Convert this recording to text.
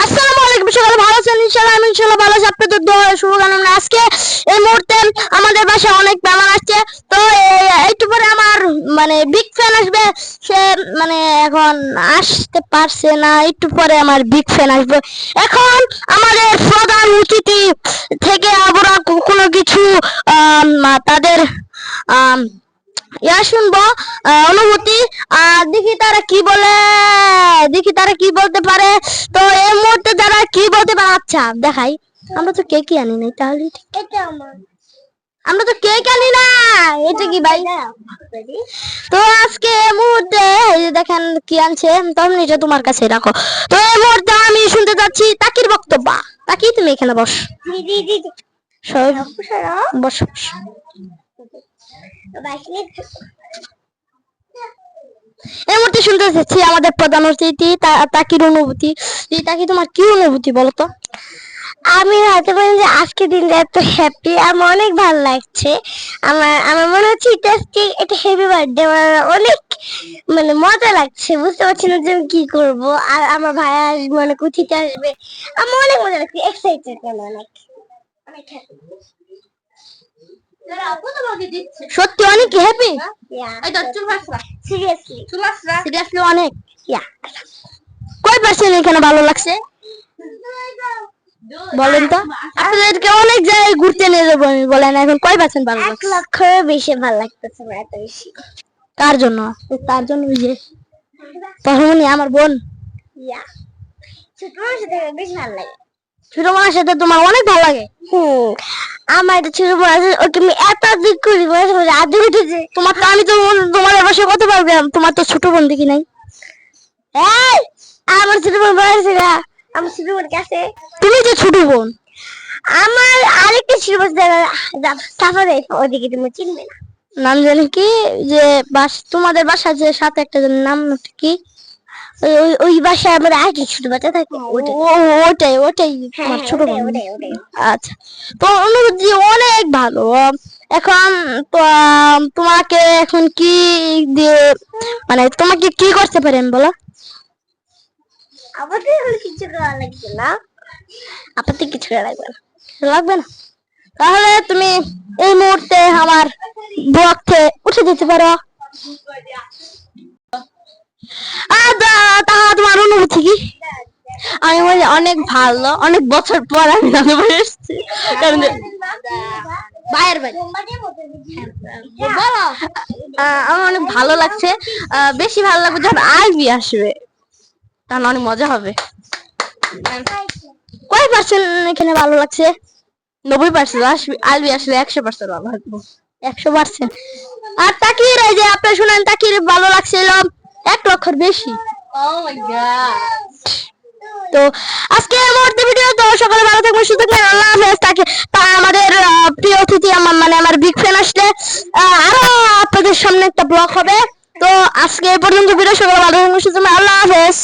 আসসালামু আলাইকুম, সকালে ভালো আছেন? ইনশাআল্লাহ আমি ইনশাআল্লাহ ভালো আছি। আপনাদের দোয়া শুভকামনা। আজকে এই মুহূর্তে আমাদের বাসায় অনেক মেহমান আসছে। তো একটু পরে আমার মানে বিগ ফ্যান আসবে। সে মানে এখন আসতে পারছে না, একটু পরে আমার বিগ ফ্যান আসবে। এখন আমাদের প্রধান অতিথি থেকে আমরা কোনো কিছু তাদের শুনবো অনুভূতি। দেখি তারা কি বলে, দেখি তারা কি বলতে পারে। তো এই মুহূর্তে যারা কি বলতে পারে, আচ্ছা দেখাই। আমরা তো কেকই আনি নাই, তাহলে আমরা তো কেক আনি না। এটা কি ভাই? তো আজকে এই মুহূর্তে দেখেন কি আনছে, তখন এটা তোমার কাছে রাখো। তো এই মুহূর্তে আমি শুনতে যাচ্ছি তাকির বক্তব্য। তাকি তুমি এখানে বস, বস বস। এই মুহূর্তে শুনতে চাচ্ছি আমাদের প্রধান অতিথি তাকির অনুভূতি। তাকি তোমার কি অনুভূতি বলো তো? আমি হয়তো বলি যে আজকে দিনটা এত হ্যাপি, আমার অনেক ভালো লাগছে। আমার আমার মনে হচ্ছে এটা হ্যাপি বার্থডে। আমার অনেক মানে মজা লাগছে, বুঝতে পারছি না যে আমি কি করবো। আর আমার ভাই আসবে, অনেক অতিথি আসবে, আমার অনেক মজা লাগছে, এক্সাইটেড অনেক অনেক হ্যাপি। সত্যি অনেক হ্যাপি। সিরিয়াসলি অনেক। কয় পার্সেন্ট এখানে ভালো লাগছে বলেন তো? আপনাদেরকে অনেক জায়গায় ঘুরতে নিয়ে যাবো আমি, বলেন এখন কয় পার্সেন্ট ভালো লাগছে? 1 লক্ষের বেশি ভালো লাগতেছে আমার, এত বেশি। কার জন্য? তার জন্য যে তহমনি আমার বোন। ছোট মানুষের থেকে বেশি ভালো লাগে। ছোট মানুষের সাথে তোমার অনেক ভালো লাগে? আমার এটা ছোট মানুষ, ওকে আমি এত দিক করি, আদু উঠেছে। তোমার তো আমি তো তোমার বসে কত পারবে, তোমার তো ছোট বোন দেখি নাই। এই আমার ছোট বোন বয়স না, আমার ছোট বোন কাছে। তুমি যে ছোট বোন, আমার আরেকটা ছোট বোন সাফা দেয়, ওদিকে তুমি চিনবে না। নাম জানি কি, যে তোমাদের বাসা যে সাথে একটা নাম কি, ওই বাসায় আমার আরেকটা ছোট বাচ্চা থাকে, ওটাই ওটাই তোমার ছোট বোন। আচ্ছা, তো অনুভূতি অনেক ভালো। এখন তো তোমাকে এখন কি দিয়ে মানে তোমাকে কি করতে পারেন বলো? আমাদের কিছু করা লাগবে না, আপাতত কিছু করা লাগবে না। লাগবে না? তাহলে তুমি এই মুহূর্তে আমার বক্ষে উঠে যেতে পারো। তোমার অনুভূতি কি? আমি বলি অনেক ভালো, অনেক বছর পর আমি নানুবাড়ি এসেছি। ভাইয়ের বাড়ি বলো। আমার অনেক ভালো লাগছে, বেশি ভালো লাগবে যখন আইবি আসবে, তখন অনেক মজা হবে। কয় পার্সেন্ট এখানে ভালো লাগছে? 90%। আইবি আসলে 100% ভালো লাগবে। 100%। আর তাকির এই যে আপনি শুনেন, তাকির ভালো লাগছিল 1 লক্ষের বেশি। Oh my god. তো আজকে আমার ভিডিও তো সকালে ভালো থাকবেন, সুস্থ থাকবেন, আল্লাহ হাফেজ। তাকে আমাদের প্রিয় অতিথি মানে আমার বিগ ফ্যান আসলে আরো আপনাদের সামনে একটা ব্লগ হবে। তো আজকে এই পর্যন্ত ভিডিও, সকালে ভালো থাকবেন, সুস্থ থাকবেন, আল্লাহ হাফেজ।